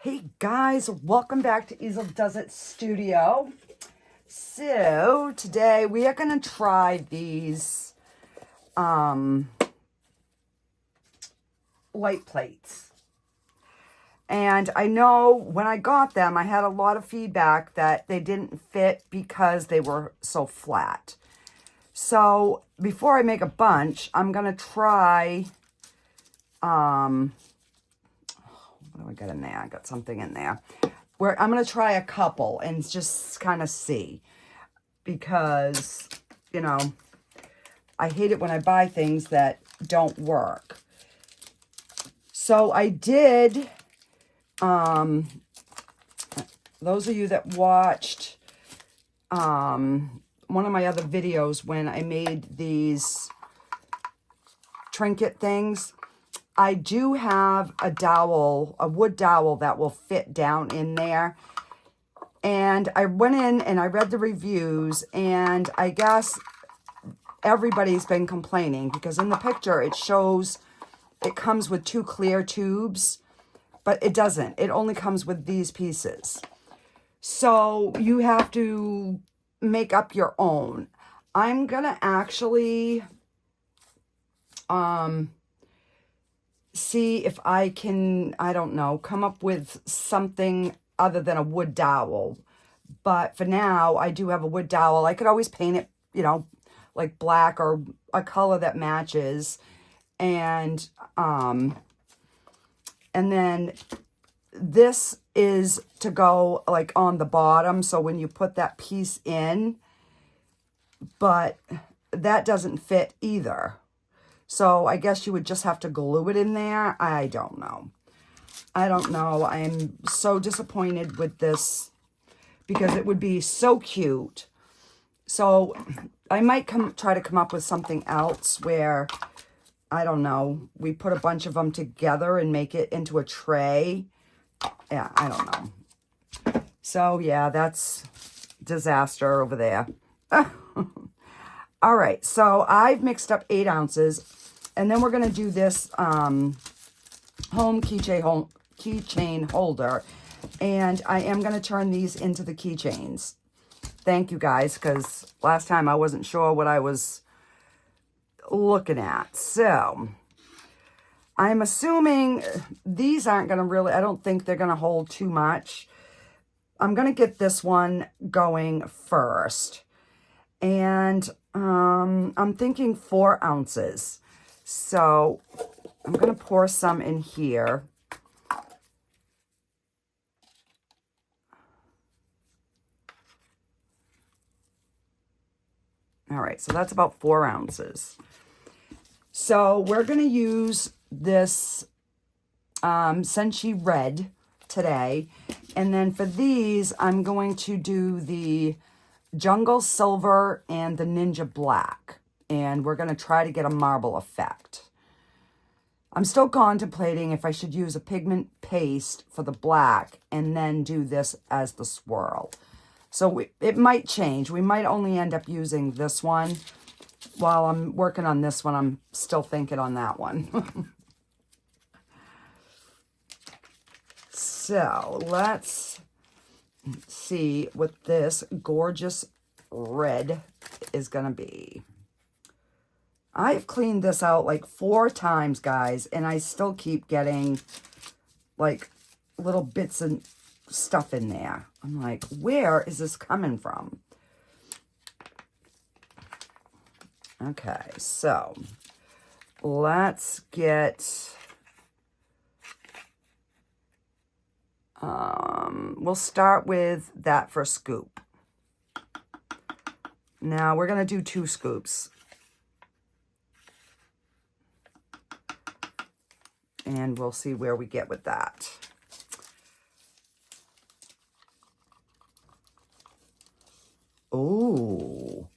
Hey guys, welcome back to Easeldoesitstudio. So today we are going to try these light plates. And I know when I got them, I had a lot of feedback that they didn't fit because they were so flat. So before I make a bunch, I'm going to try, what do I got in there? I got something in there. Where I'm going to try a couple and just kind of see. Because, you know, I hate it when I buy things that don't work. So I did, those of you that watched one of my other videos when I made these trinket things, I do have a dowel, a wood dowel that will fit down in there. And I went in and I read the reviews, and I guess everybody's been complaining because in the picture it shows it comes with 2 clear tubes, but it doesn't. It only comes with these pieces. So you have to make up your own. I'm gonna actually see if I can, I don't know, come up with something other than a wood dowel. But for now, I do have a wood dowel. I could always paint it, you know, like black or a color that matches. And then this is to go like on the bottom. So when you put that piece in, but that doesn't fit either. So I guess you would just have to glue it in there. I don't know. I don't know. I'm so disappointed with this because it would be so cute. So I might try to come up with something else where, I don't know, we put a bunch of them together and make it into a tray. Yeah, I don't know. So yeah, that's disaster over there. All right, so I've mixed up 8 ounces, and then we're going to do this home keychain holder, and I am going to turn these into the keychains. Thank you guys, because last time I wasn't sure what I was looking at. So I'm assuming these aren't going to really, I don't think they're going to hold too much. I'm going to get this one going first. And I'm thinking 4 ounces. So I'm going to pour some in here. All right, so that's about 4 ounces. So we're going to use this Senshi Red today. And then for these, I'm going to do the Jungle Silver and the Ninja Black. And we're going to try to get a marble effect. I'm still contemplating if I should use a pigment paste for the black and then do this as the swirl. So it might change. We might only end up using this one. While I'm working on this one, I'm still thinking on that one. So let's see what this gorgeous red is going to be. I've cleaned this out like 4 times, guys, and I still keep getting like little bits and stuff in there. I'm like, where is this coming from? Okay, so let's get, we'll start with that first scoop. Now we're going to do 2 scoops. And we'll see where we get with that. Oh,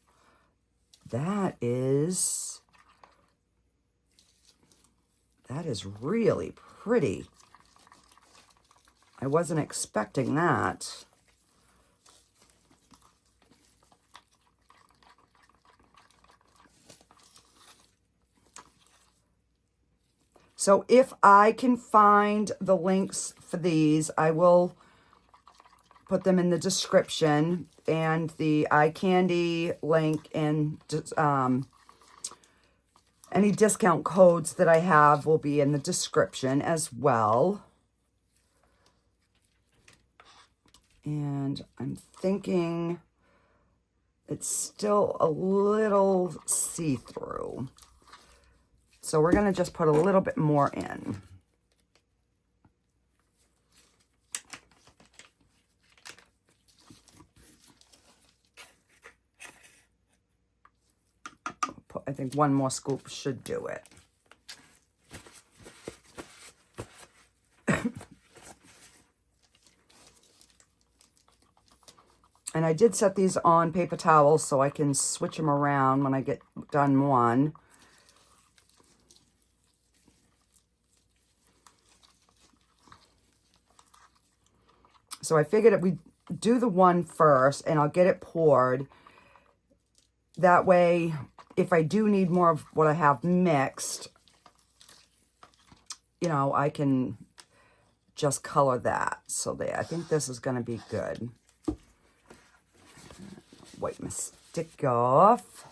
that is really pretty. I wasn't expecting that. So if I can find the links for these, I will put them in the description, and the eye candy link and any discount codes that I have will be in the description as well. And I'm thinking it's still a little see-through. So we're going to just put a little bit more in. I think one more scoop should do it. And I did set these on paper towels so I can switch them around when I get done one. So I figured we do the one first and I'll get it poured. That way, if I do need more of what I have mixed, you know, I can just color that. So there, I think this is going to be good. Wipe my stick off.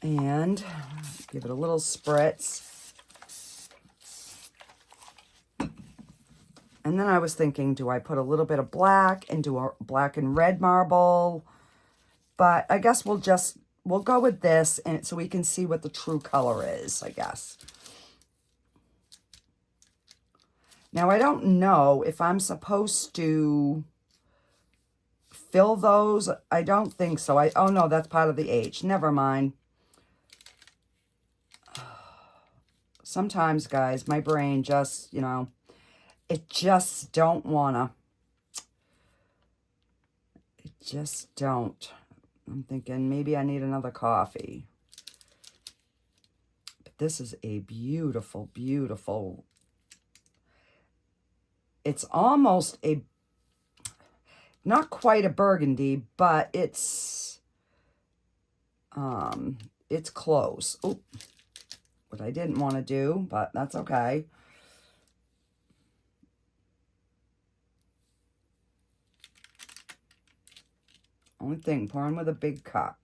And give it a little spritz. And then I was thinking, do I put a little bit of black and do a black and red marble? But I guess we'll go with this, and so we can see what the true color is, I guess. Now, I don't know if I'm supposed to fill those. I don't think so. Oh, no, that's part of the H. Never mind. Sometimes, guys, my brain just, you know, it just don't wanna. It just don't. I'm thinking maybe I need another coffee. But this is a beautiful, beautiful. It's almost a, not quite a burgundy, but it's close. Oh, what I didn't want to do, but that's okay. Only thing, pouring with a big cup.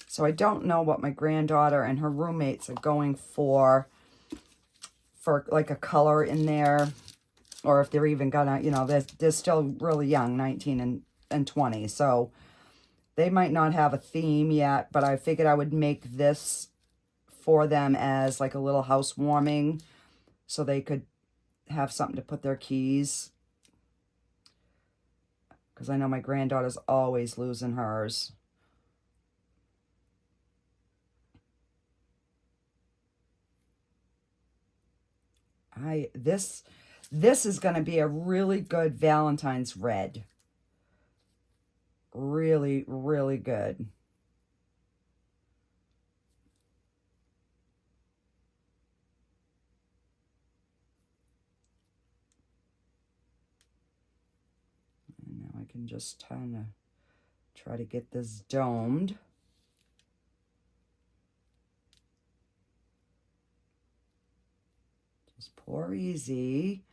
So I don't know what my granddaughter and her roommates are going for like a color in there, or if they're even gonna, you know, they're still really young, 19 and 20, so they might not have a theme yet, but I figured I would make this for them as like a little housewarming, so they could have something to put their keys, because I know my granddaughter's always losing hers. This is going to be a really good Valentine's red. Really, really good. And now I can just kind of try to get this domed. Just pour easy.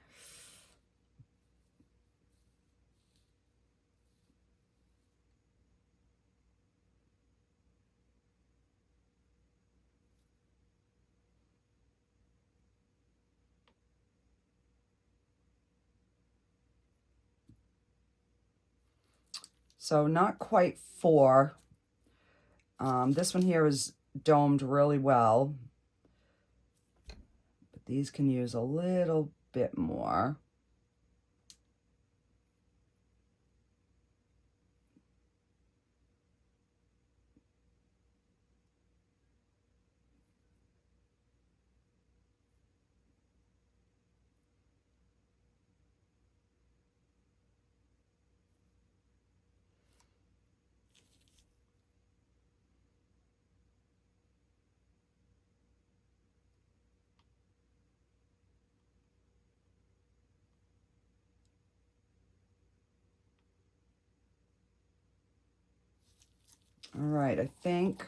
So not quite 4. This one here is domed really well. But these can use a little bit more. All right, I think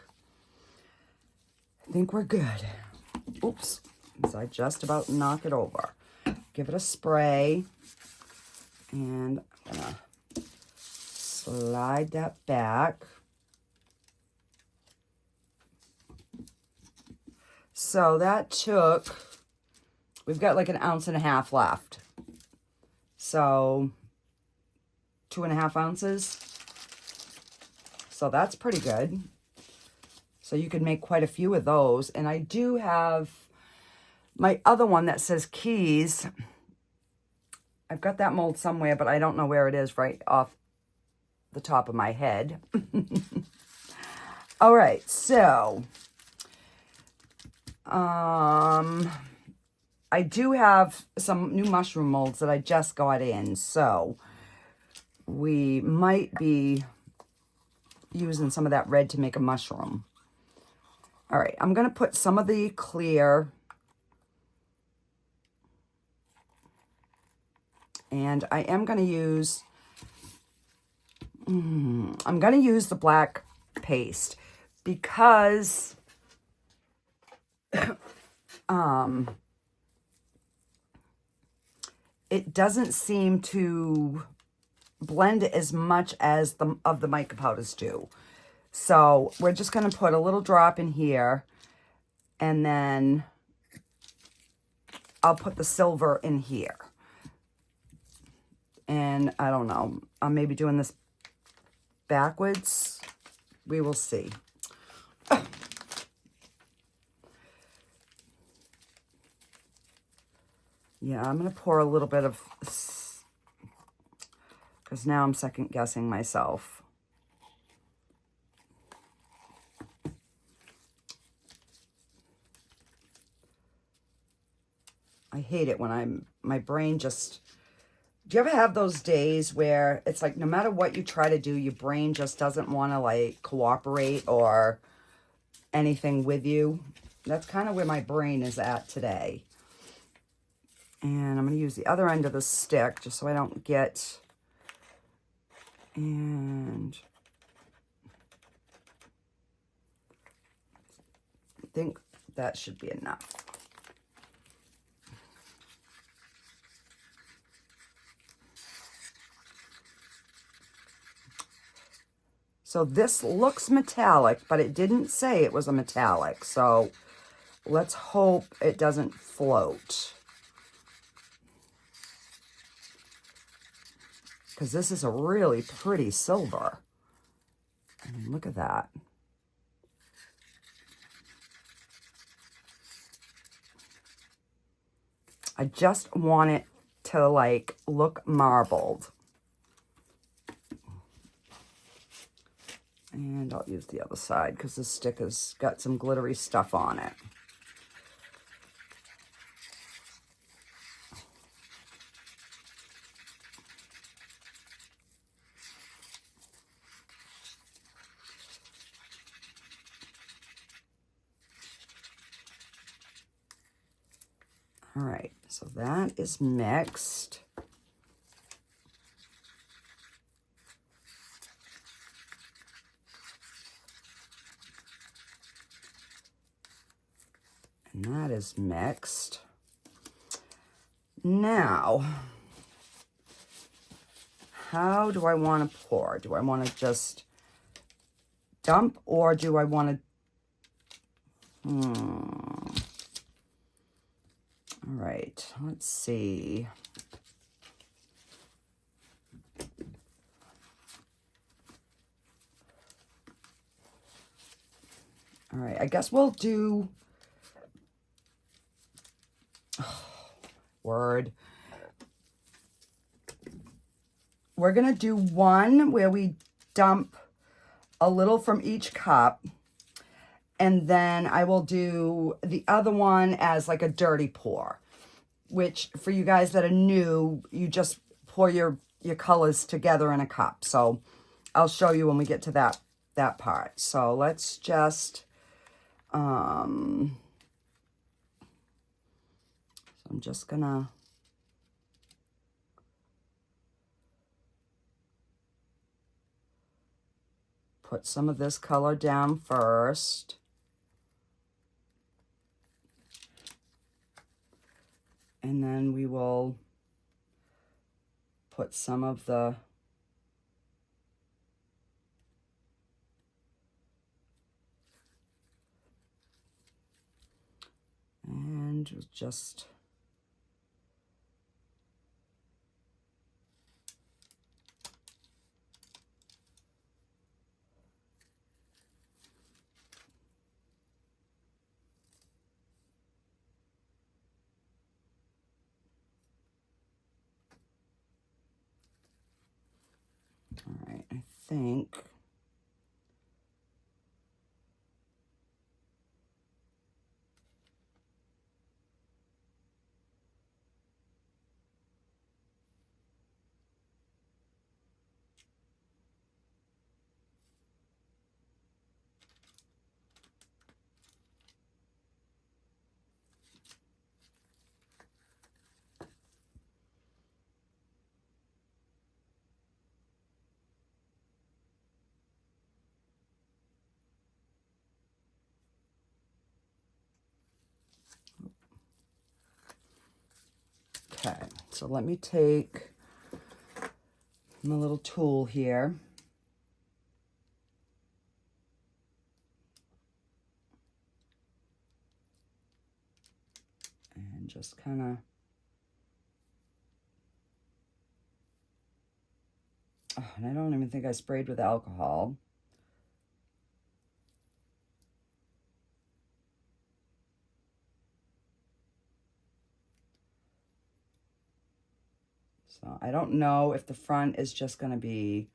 we're good. Oops, so I just about knock it over. Give it a spray, and I'm gonna slide that back. So that took, we've got like 1.5 ounces left. So 2.5 ounces. So that's pretty good. So you can make quite a few of those. And I do have my other one that says keys. I've got that mold somewhere, but I don't know where it is right off the top of my head. All right, so I do have some new mushroom molds that I just got in, so we might be using some of that red to make a mushroom. All right, I'm going to put some of the clear, and I am going to use, I'm going to use the black paste because it doesn't seem to blend as much as the mica powders do. So we're just going to put a little drop in here, and then I'll put the silver in here. And I don't know, I'm maybe doing this backwards. We will see. Yeah, I'm going to pour a little bit of, because now I'm second guessing myself. I hate it when my brain just, do you ever have those days where it's like no matter what you try to do, your brain just doesn't want to like cooperate or anything with you? That's kind of where my brain is at today. And I'm going to use the other end of the stick just so I don't get, and I think that should be enough. So this looks metallic, but it didn't say it was a metallic. So let's hope it doesn't float. Because this is a really pretty silver. I mean, look at that. I just want it to like look marbled. And I'll use the other side because this stick has got some glittery stuff on it. All right, so that is mixed. And that is mixed. Now, how do I want to pour? Do I want to just dump, or do I want to... All right, let's see. All right, I guess we'll do... Word. We're going to do one where we dump a little from each cup. And then I will do the other one as like a dirty pour, which for you guys that are new, you just pour your colors together in a cup. So I'll show you when we get to that part. So let's just, I'm just gonna put some of this color down first. And then we will put some of the and just all right, I think okay, so let me take my little tool here. And just kind of, oh, and I don't even think I sprayed with alcohol. So I don't know if the front is just going to be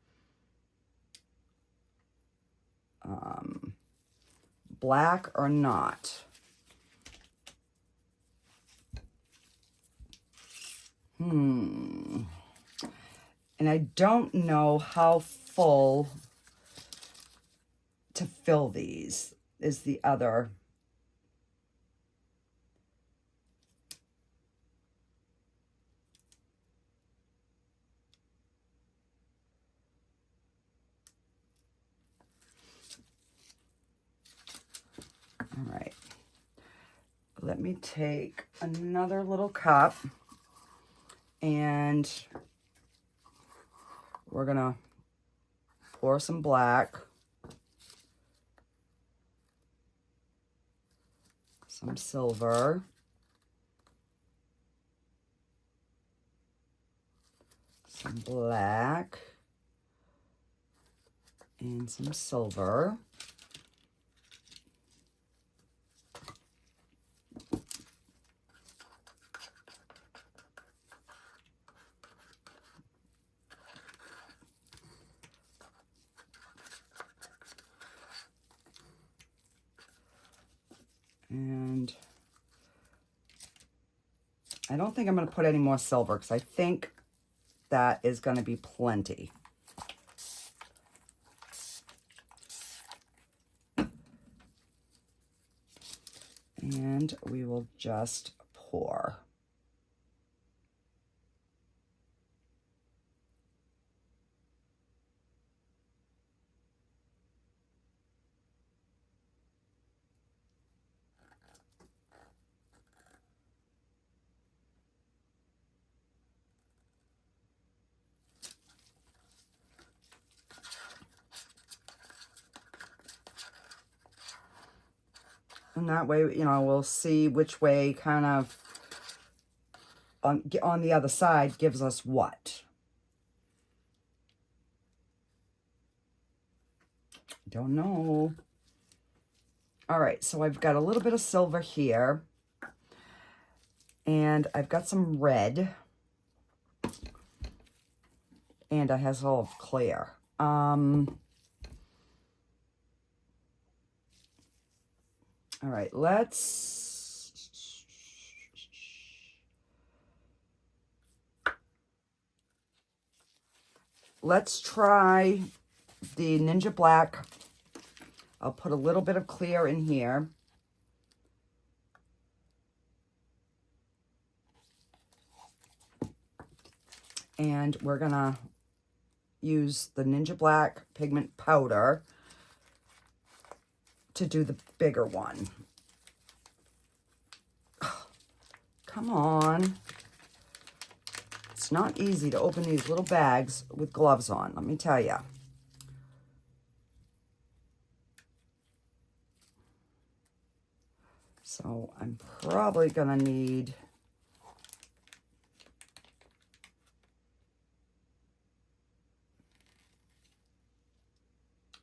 black or not. And I don't know how full to fill these is the other. All right, let me take another little cup and we're gonna pour some black, some silver, some black, and some silver. And I don't think I'm going to put any more silver because I think that is going to be plenty. And we will just pour. And that way, you know, we'll see which way kind of on the other side gives us what. Don't know. All right, so I've got a little bit of silver here. And I've got some red. And I have all of clear. All right, let's try the Ninja Black. I'll put a little bit of clear in here. And we're gonna use the Ninja Black pigment powder to do the bigger one. Come on. It's not easy to open these little bags with gloves on, let me tell you. So I'm probably gonna need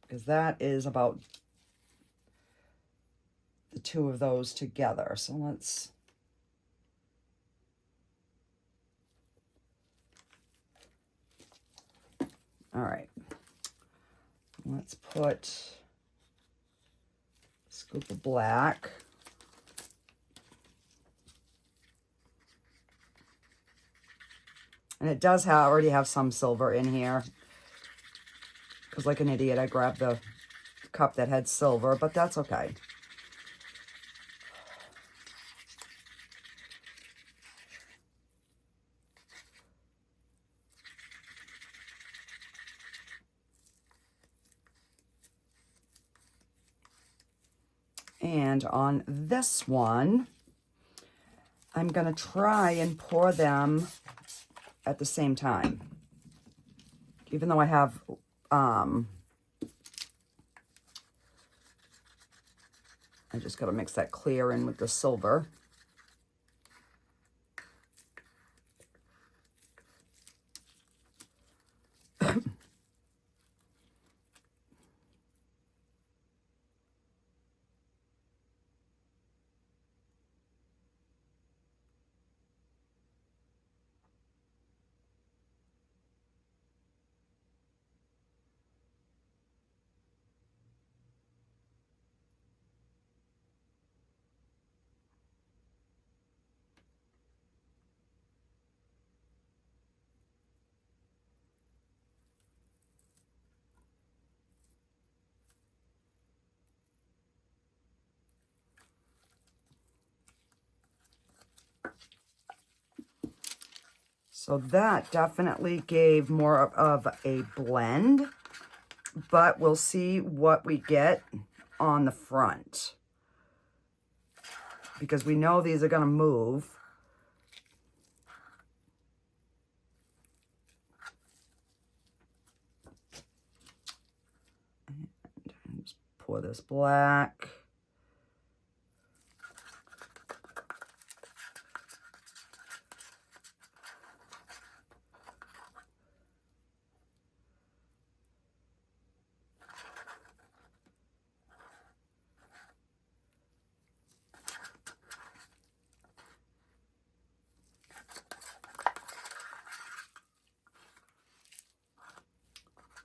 because that is about the two of those together. So let's all right. Let's put a scoop of black. And it does already have some silver in here. Because like an idiot, I grabbed the cup that had silver, but that's okay. And on this one, I'm going to try and pour them at the same time. Even though I have, I just got to mix that clear in with the silver. So that definitely gave more of a blend, but we'll see what we get on the front. Because we know these are going to move. And just pour this black.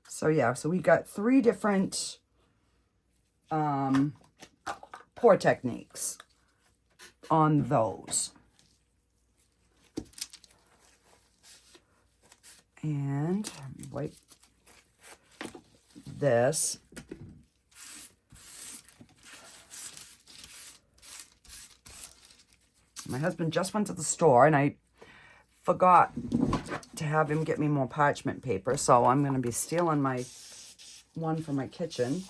So yeah, so we got 3 different pour techniques on those. And wipe this. My husband just went to the store and I forgot to have him get me more parchment paper, so I'm going to be stealing my one from my kitchen.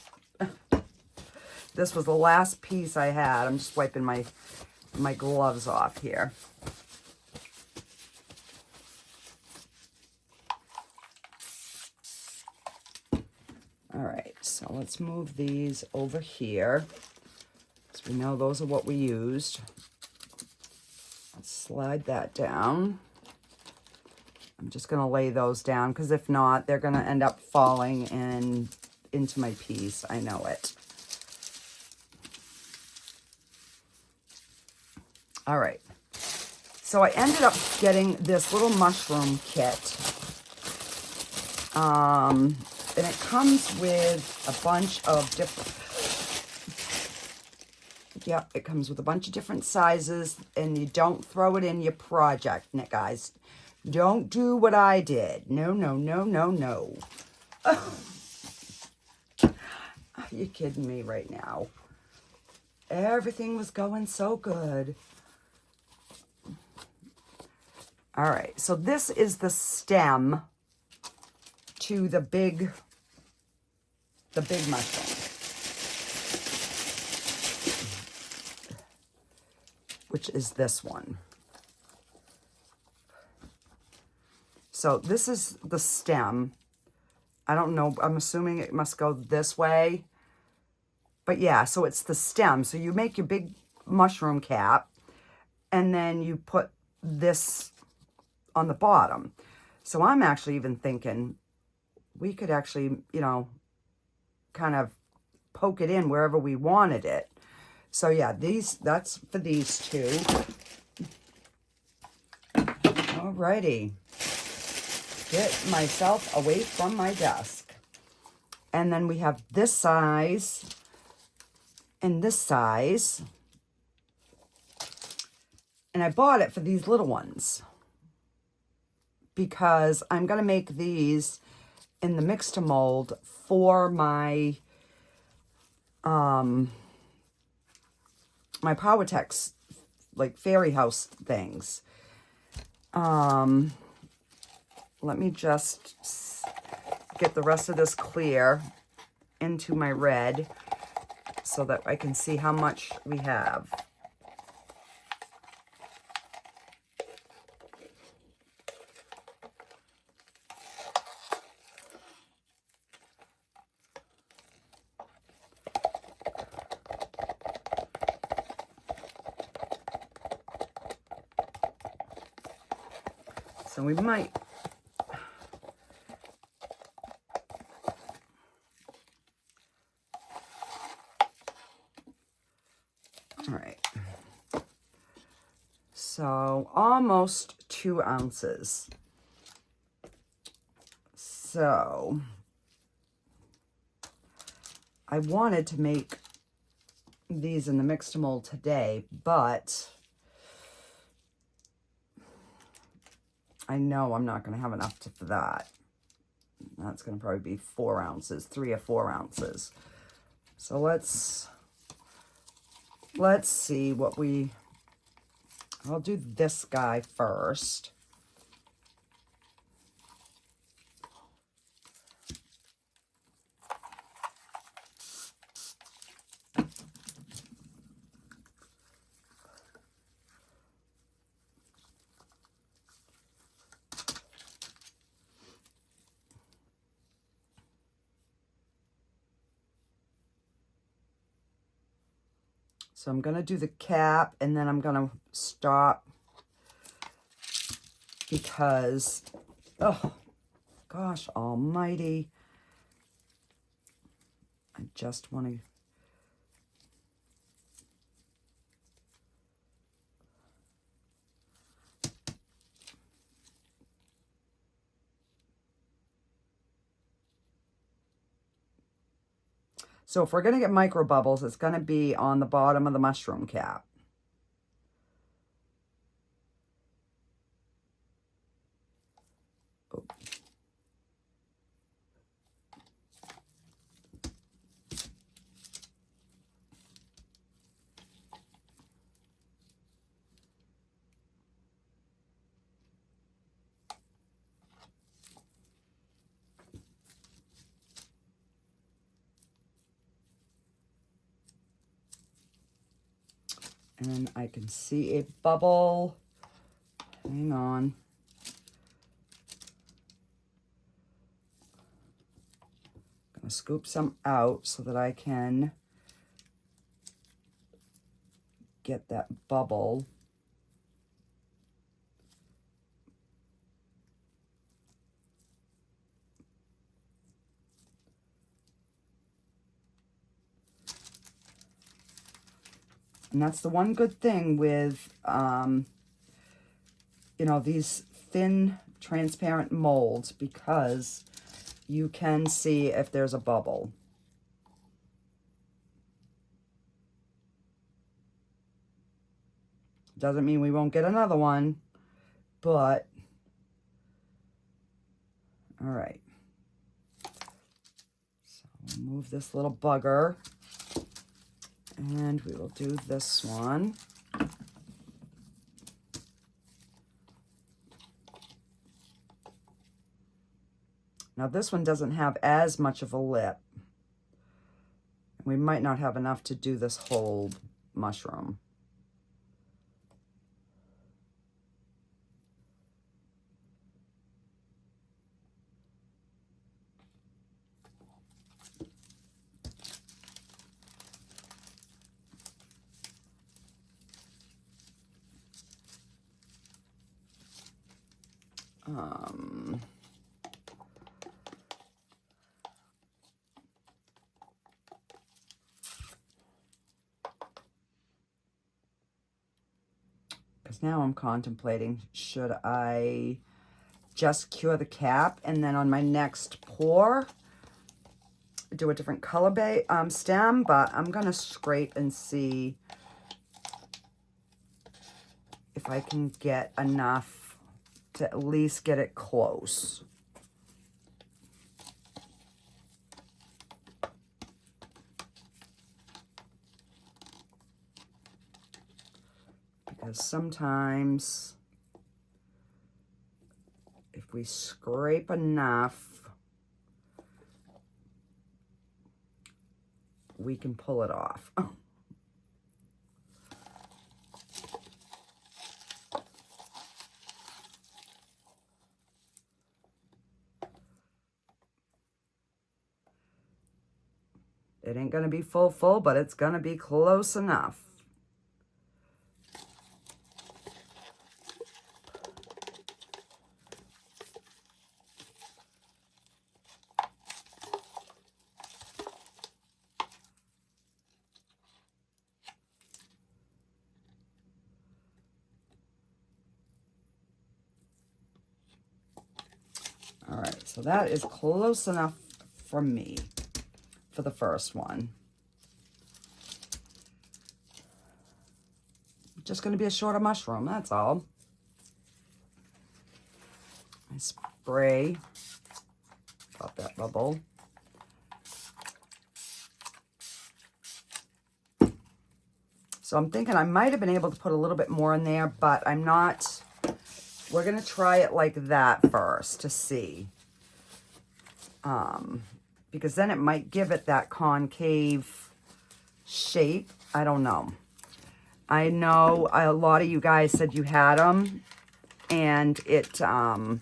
This was the last piece I had. I'm just wiping my gloves off here. All right, so let's move these over here, because we know those are what we used. Let's slide that down. I'm just going to lay those down, because if not, they're going to end up falling into my piece. I know it. All right. So I ended up getting this little mushroom kit. And it comes with a bunch of different... Yep, it comes with a bunch of different sizes, and you don't throw it in your project, guys. Don't do what I did. No, no, no, no, no. Oh. Are you kidding me right now? Everything was going so good. All right, so this is the stem to the big mushroom. which is this one. So this is the stem. I don't know, I'm assuming it must go this way. But yeah, so it's the stem. So you make your big mushroom cap, and then you put this on the bottom. So I'm actually even thinking we could actually, you know, kind of poke it in wherever we wanted it. So yeah, that's for these two. Alrighty. Get myself away from my desk. And then we have this size and this size. And I bought it for these little ones because I'm going to make these in the mix to mold for my my PowerTex, like fairy house things. Let me just get the rest of this clear into my red so that I can see how much we have. So we might, all right, so almost 2 ounces. So I wanted to make these in the mix to mold today, but I know I'm not going to have enough for that. That's going to probably be 4 ounces, 3 or 4 ounces. So let's see what I'll do this guy first. So I'm going to do the cap, and then I'm going to stop because, oh, gosh almighty, I just want to, so if we're going to get micro bubbles, it's going to be on the bottom of the mushroom cap. Oh. And I can see a bubble. Hang on. I'm going to scoop some out so that I can get that bubble. And that's the one good thing with, you know, these thin, transparent molds, because you can see if there's a bubble. Doesn't mean we won't get another one, but, all right. So we'll move this little bugger. And we will do this one. Now this one doesn't have as much of a lip. We might not have enough to do this whole mushroom. Because now I'm contemplating, should I just cure the cap and then on my next pour do a different color stem, but I'm gonna scrape and see if I can get enough to at least get it close. Because sometimes if we scrape enough, we can pull it off. It ain't gonna be full, but it's gonna be close enough. All right, so that is close enough for me for the first one. Just going to be a shorter mushroom, that's all. I spray, pop that bubble. So I'm thinking I might have been able to put a little bit more in there, but I'm not. We're going to try it like that first to see. Because then it might give it that concave shape. I don't know. I know a lot of you guys said you had them, and and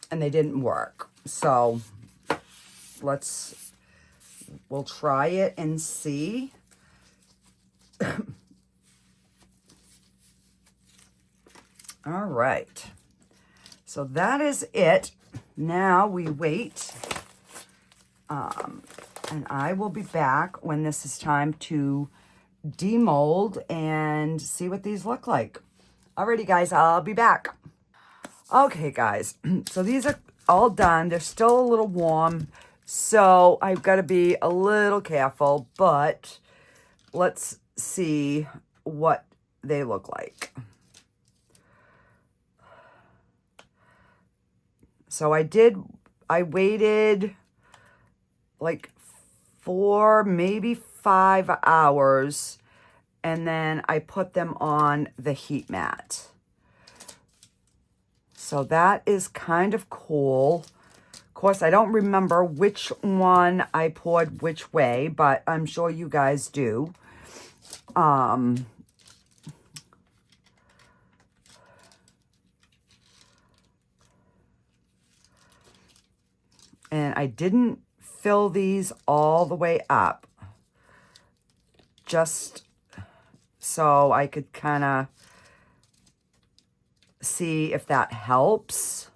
they didn't work. So we'll try it and see. All right. So that is it. Now we wait. And I will be back when this is time to demold and see what these look like. Alrighty, guys, I'll be back. Okay, guys, so these are all done. They're still a little warm, so I've got to be a little careful, but let's see what they look like. So I waited like 4, maybe 5 hours, and then I put them on the heat mat. So that is kind of cool. Of course, I don't remember which one I poured which way, but I'm sure you guys do. And I didn't fill these all the way up, just so I could kind of see if that helps.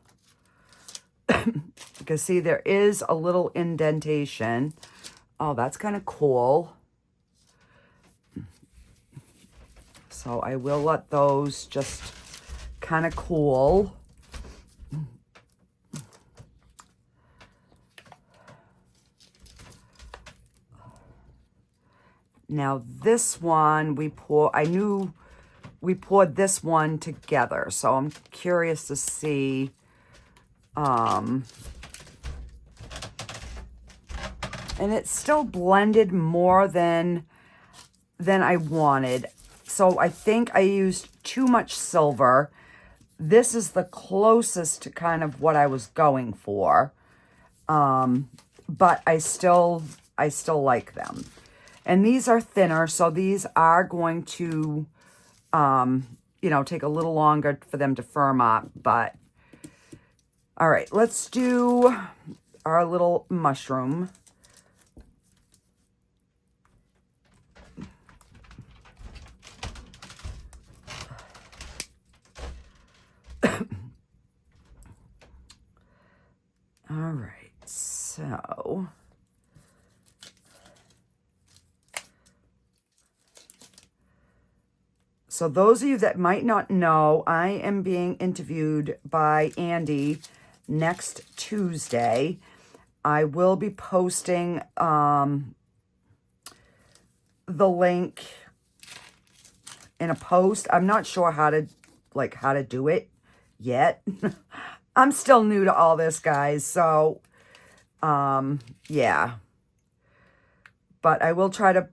Because see, there is a little indentation. Oh, that's kind of cool. So I will let those just kind of cool. Now this one I knew we poured this one together, so I'm curious to see and it's still blended more than I wanted. So I think I used too much silver. This is the closest to kind of what I was going for. But I still like them. And these are thinner, so these are going to, you know, take a little longer for them to firm up. But, all right, let's do our little mushroom. So those of you that might not know, I am being interviewed by Andy next Tuesday. I will be posting the link in a post. I'm not sure how to do it yet. I'm still new to all this, guys. So, yeah. But I will try to,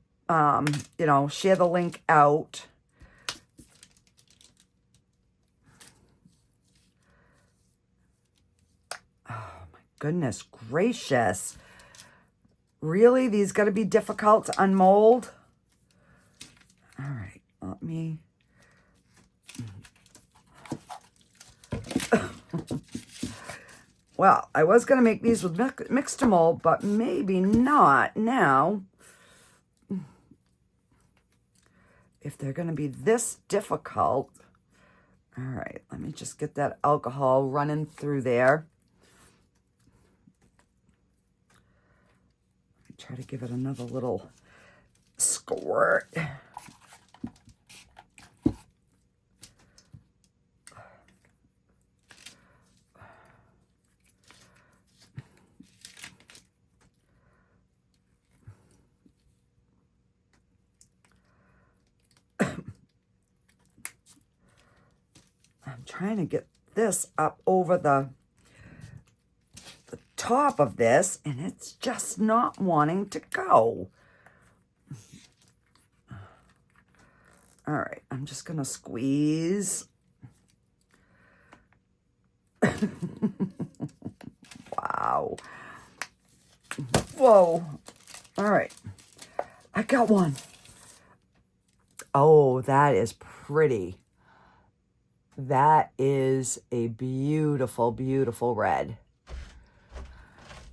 you know, share the link out. Goodness gracious. Really? These got to be difficult to unmold? All right, let me... Well, I was going to make these with mix to mold, but maybe not now. If they're going to be this difficult. All right, let me just get that alcohol running through there. Try to give it another little squirt. I'm trying to get this up over the top of this, and it's just not wanting to go. All right, I'm just gonna squeeze. Wow. Whoa. All right, I got one. Oh, that is pretty. That is a beautiful, beautiful red.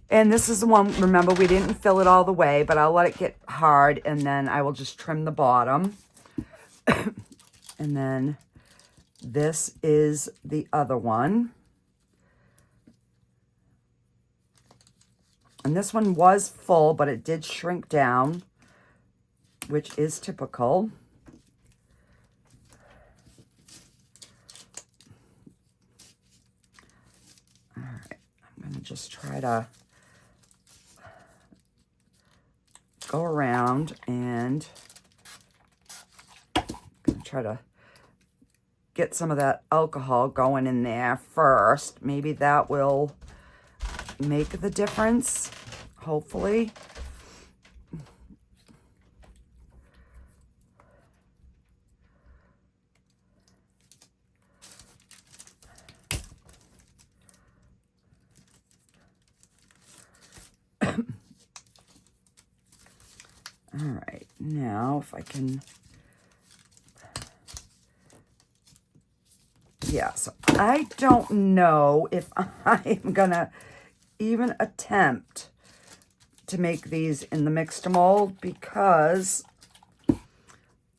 And this is the one, remember, we didn't fill it all the way, but I'll let it get hard, and then I will just trim the bottom. And then this is the other one. And this one was full, but it did shrink down, which is typical. All right, I'm going to just try to go around and I'm gonna try to get some of that alcohol going in there first. Maybe that will make the difference, hopefully. All right, now if I can, yeah, so I don't know if I'm gonna even attempt to make these in the mix to mold because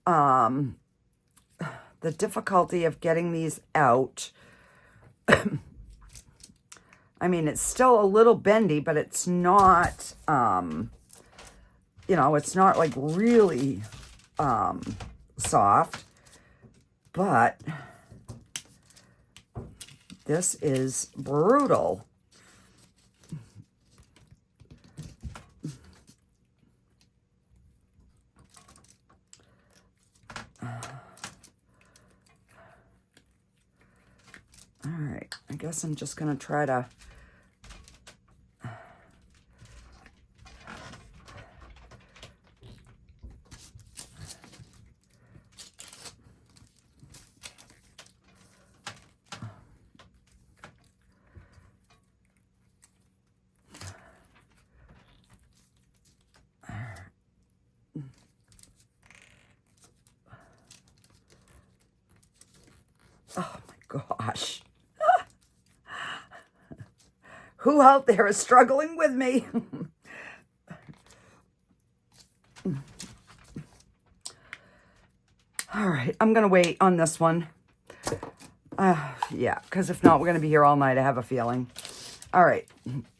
the difficulty of getting these out. I mean, it's still a little bendy, but it's not, you know, it's not like really soft, but this is brutal. All right, I guess I'm just gonna try to oh my gosh. Who out there is struggling with me? All right, I'm going to wait on this one. Yeah, because if not, we're going to be here all night, I have a feeling. All right,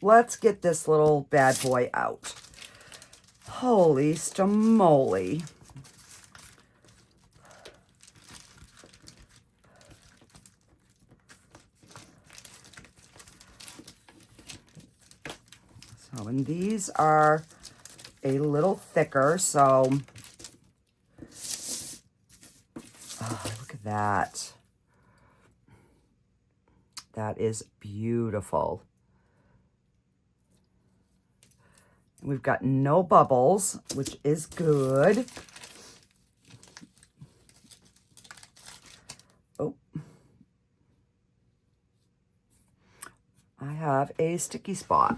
let's get this little bad boy out. Holy stamoly. So, and these are a little thicker, so, oh, look at that. That is beautiful. We've got no bubbles, which is good. Oh. I have a sticky spot.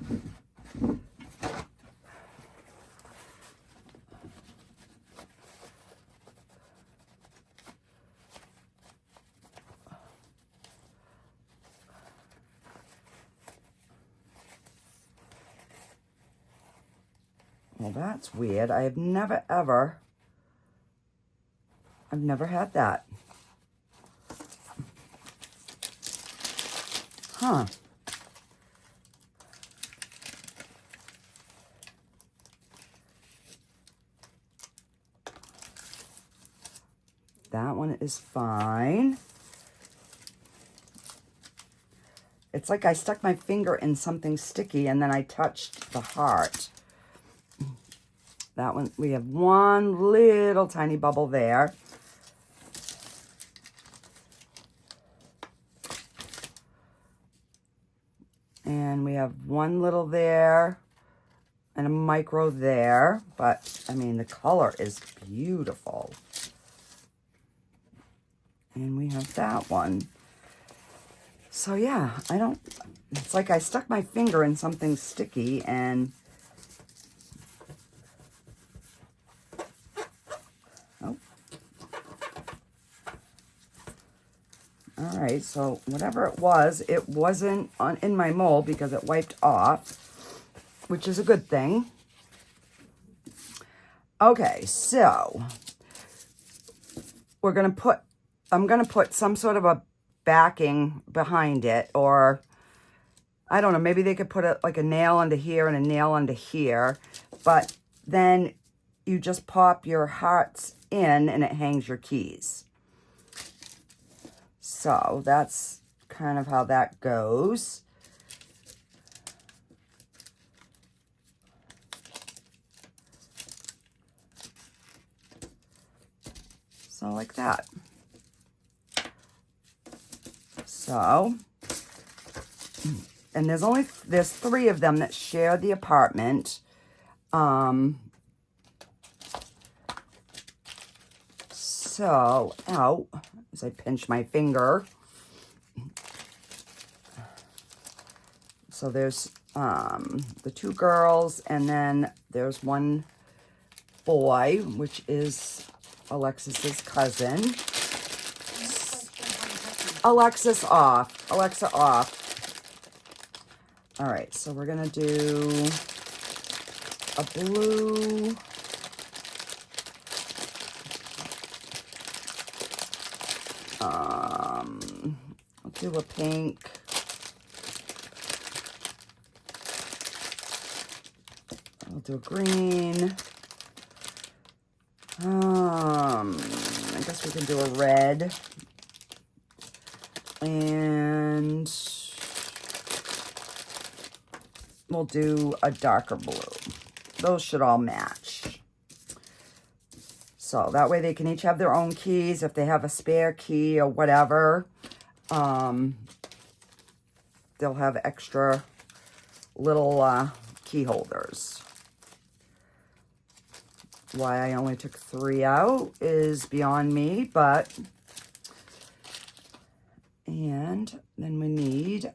Well, that's weird. I've never had that. Huh. That one is fine. It's like I stuck my finger in something sticky and then I touched the heart. That one, we have one little tiny bubble there. And we have one little there and a micro there. But, I mean, the color is beautiful. And we have that one. So, yeah, it's like I stuck my finger in something sticky and... All right, so whatever it wasn't in my mold because it wiped off, which is a good thing. Okay, so I'm going to put some sort of a backing behind it, or I don't know, maybe they could put like a nail under here and a nail under here, but then you just pop your hearts in and it hangs your keys. So that's kind of how that goes. So like that. So, and there's 3 of them that share the apartment. So, out as I pinch my finger. So there's the 2 girls, and then there's one boy, which is Alexis's cousin. Alexa off. All right, so we're gonna do a blue. I'll do a pink. I'll do a green. I guess we can do a red. And we'll do a darker blue. Those should all match. So that way they can each have their own keys. If they have a spare key or whatever, they'll have extra little key holders. Why I only took 3 out is beyond me, but... And then we need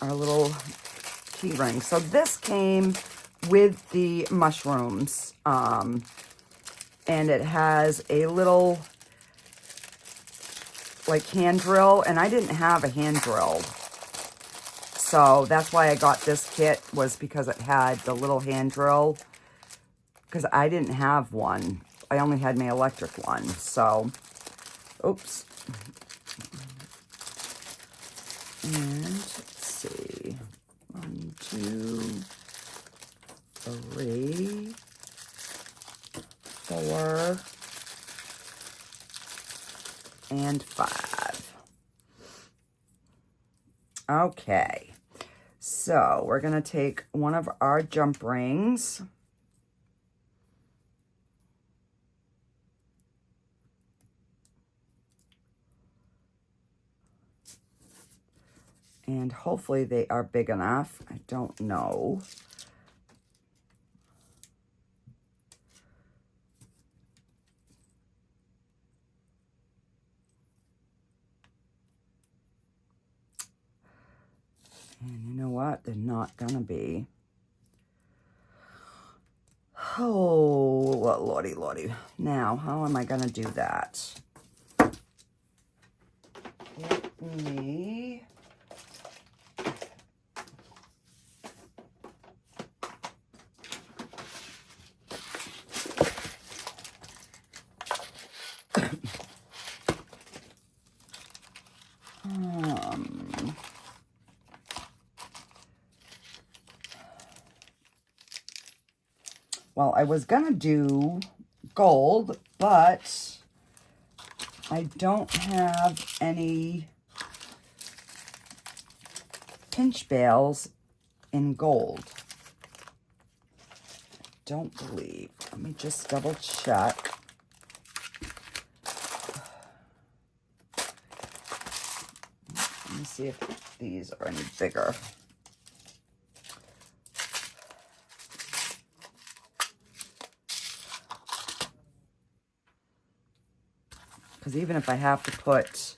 our little key ring. So this came with the mushrooms. And it has a little, like, hand drill. And I didn't have a hand drill. So that's why I got this kit, was because it had the little hand drill. Because I didn't have one. I only had my electric one. So, oops. And let's see. 1, 2, 3, 4, and 5. Okay, so we're going to take one of our jump rings. And hopefully they are big enough. I don't know. And you know what? They're not gonna be. Oh, lordy, lordy. Now, how am I gonna do that? Let me... Well, I was gonna do gold, but I don't have any pinch bales in gold. Don't believe. Let me just double check. Let me see if these are any bigger. Because even if I have to put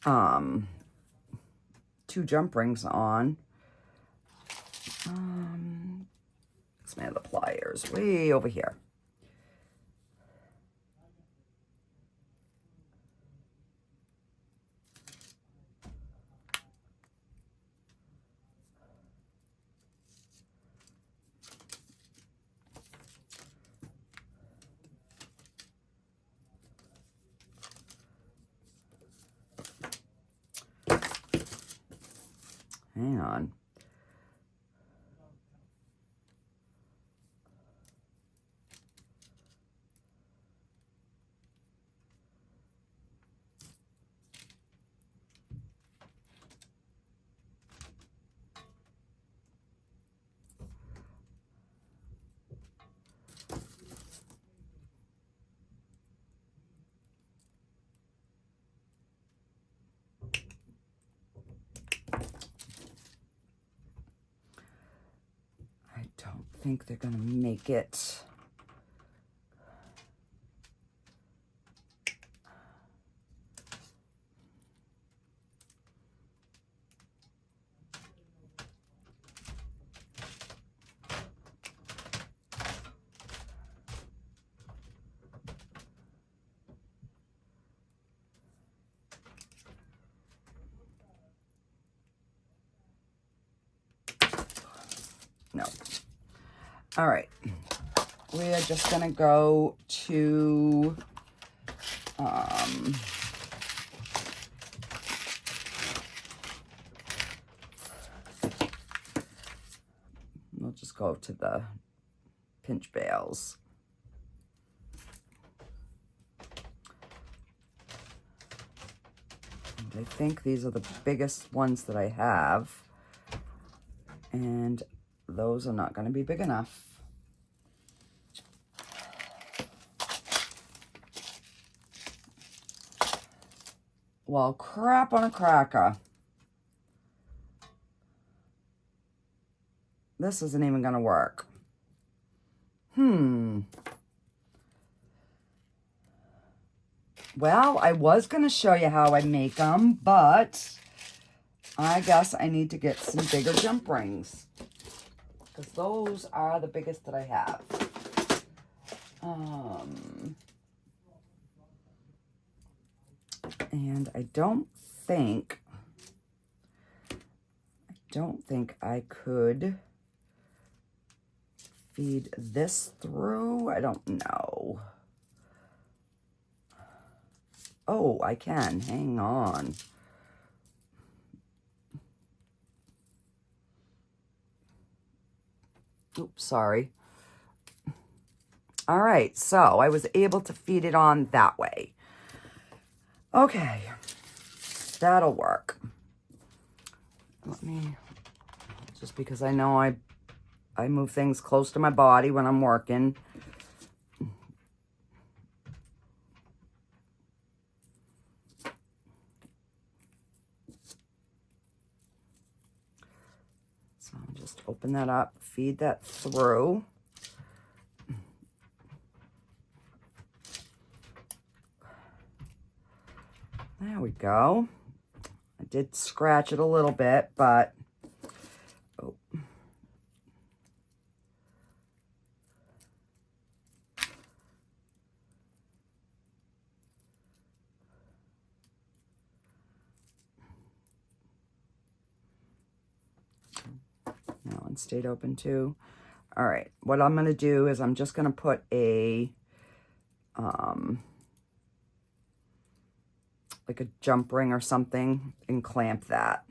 2 jump rings on, let's make the pliers way over here. Hang on. I don't think they're gonna make it. No. All right. We are just gonna go to we'll just go to the pinch bales. And I think these are the biggest ones that I have. And those are not going to be big enough. Well, crap on a cracker. This isn't even going to work. Well, I was going to show you how I make them, but I guess I need to get some bigger jump rings, because those are the biggest that I have. And I don't think I could feed this through. I don't know. Oh, I can. Hang on. Oops, sorry. All right, so I was able to feed it on that way. Okay, that'll work. Let me, just because I know I move things close to my body when I'm working. So I'll just open that up, feed that through. There we go. I did scratch it a little bit, but oh. That one stayed open too. All right, what I'm going to do is I'm just going to put a like a jump ring or something and clamp that.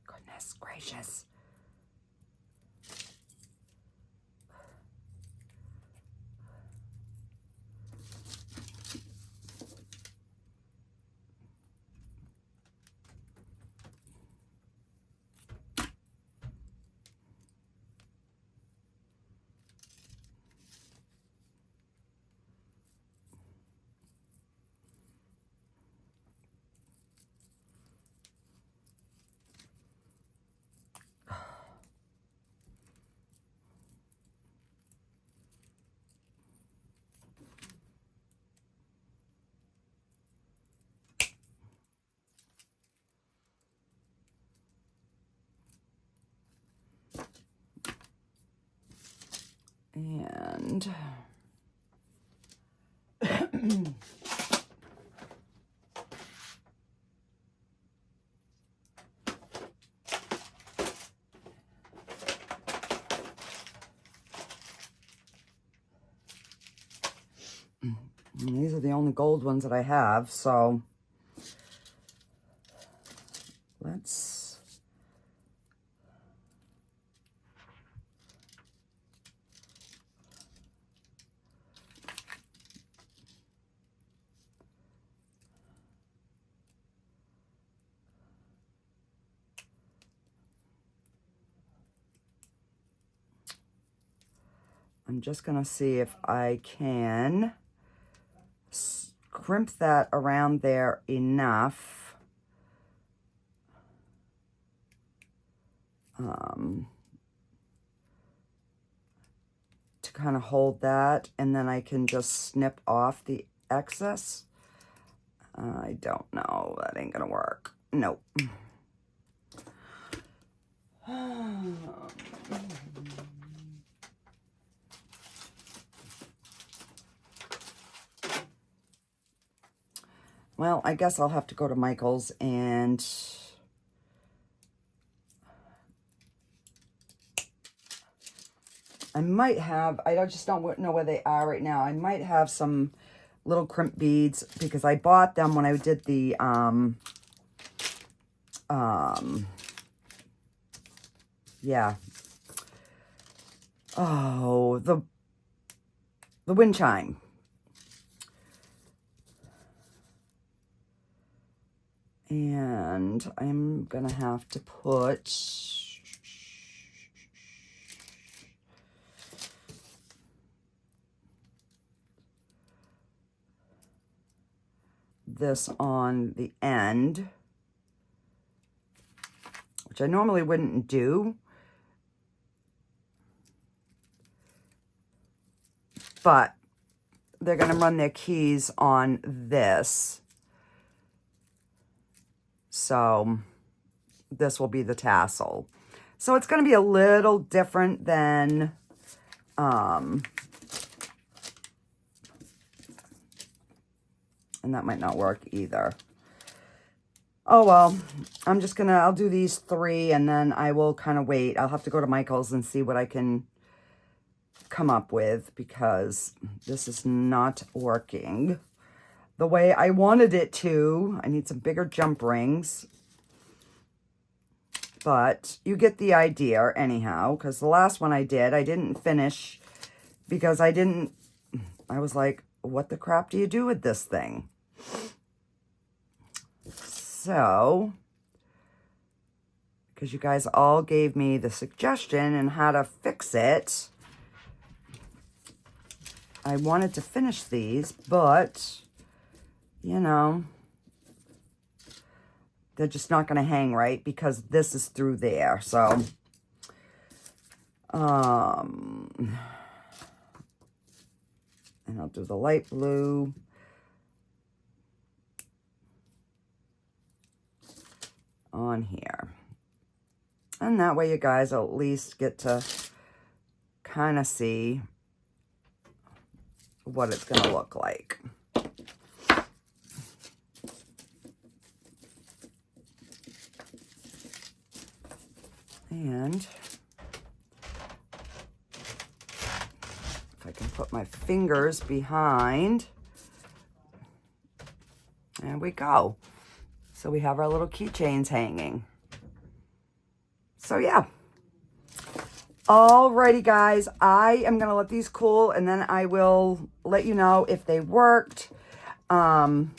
Goodness gracious. And these are the only gold ones that I have, so let's I'm just going to see if I can crimp that around there enough to kind of hold that, and then I can just snip off the excess. I don't know. That ain't going to work. Nope. Well, I guess I'll have to go to Michael's and I might have, just don't know where they are right now. I might have some little crimp beads because I bought them when I did the, yeah. Oh, the wind chime. And I'm gonna have to put this on the end, which I normally wouldn't do, but they're gonna run their keys on this. So this will be the tassel. So it's going to be a little different than And that might not work either. Oh, well, I'll do these 3 and then I will kind of wait. I'll have to go to Michael's and see what I can come up with because this is not working the way I wanted it to. I need some bigger jump rings. But you get the idea anyhow, because the last one I didn't finish because I was like, what the crap do you do with this thing? So, because you guys all gave me the suggestion and how to fix it, I wanted to finish these, but, you know, they're just not going to hang right because this is through there. So, and I'll do the light blue. On here. And that way you guys will at least get to kind of see what it's going to look like. And if I can put my fingers behind, there we go. So we have our little keychains hanging. So yeah. Alrighty guys, I am going to let these cool and then I will let you know if they worked. And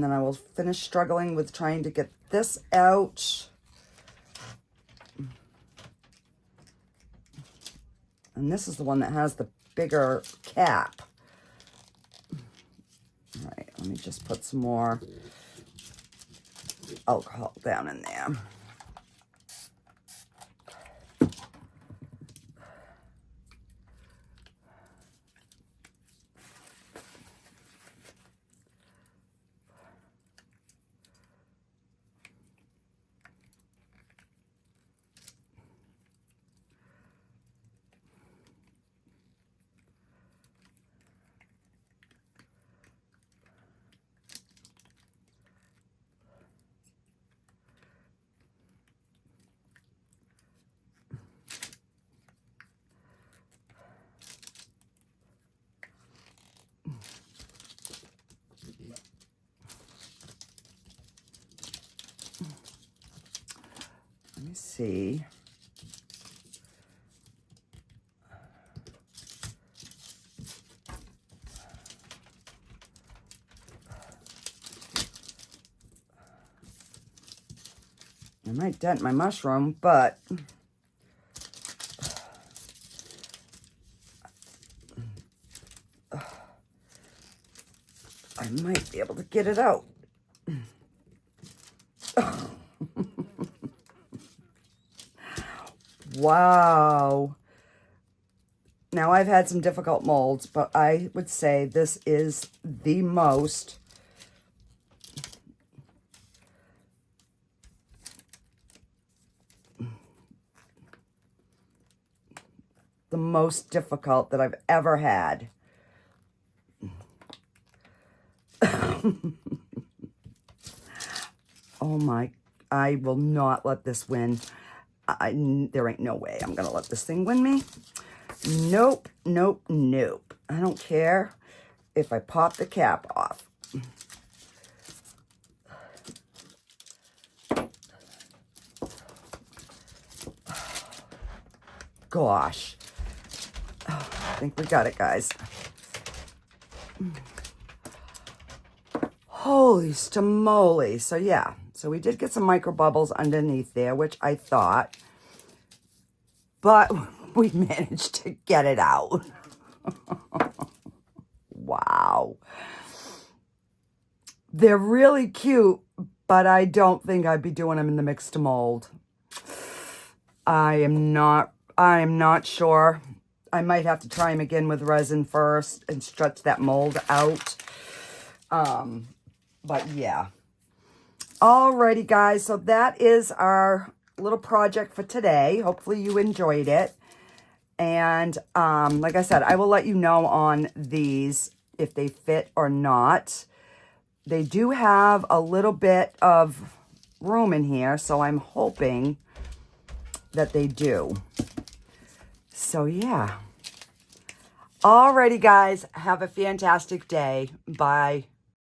then I will finish struggling with trying to get this out. And this is the one that has the bigger cap. All right, let me just put some more alcohol down in there. Let me see. I might dent my mushroom, but I might be able to get it out. Wow. Now, I've had some difficult molds, but I would say this is the most difficult that I've ever had. Oh my, I will not let this win. There ain't no way I'm going to let this thing win me. Nope, nope, nope. I don't care if I pop the cap off. Gosh. Oh, I think we got it, guys. Holy smoly. So yeah, so we did get some micro bubbles underneath there, which I thought, but we managed to get it out. Wow. They're really cute, but I don't think I'd be doing them in the mix to mold. I am not sure. I might have to try them again with resin first and stretch that mold out. But yeah. Alrighty, guys. So that is our little project for today. Hopefully you enjoyed it. And like I said, I will let you know on these if they fit or not. They do have a little bit of room in here, so I'm hoping that they do. So yeah. Alrighty, guys. Have a fantastic day. Bye.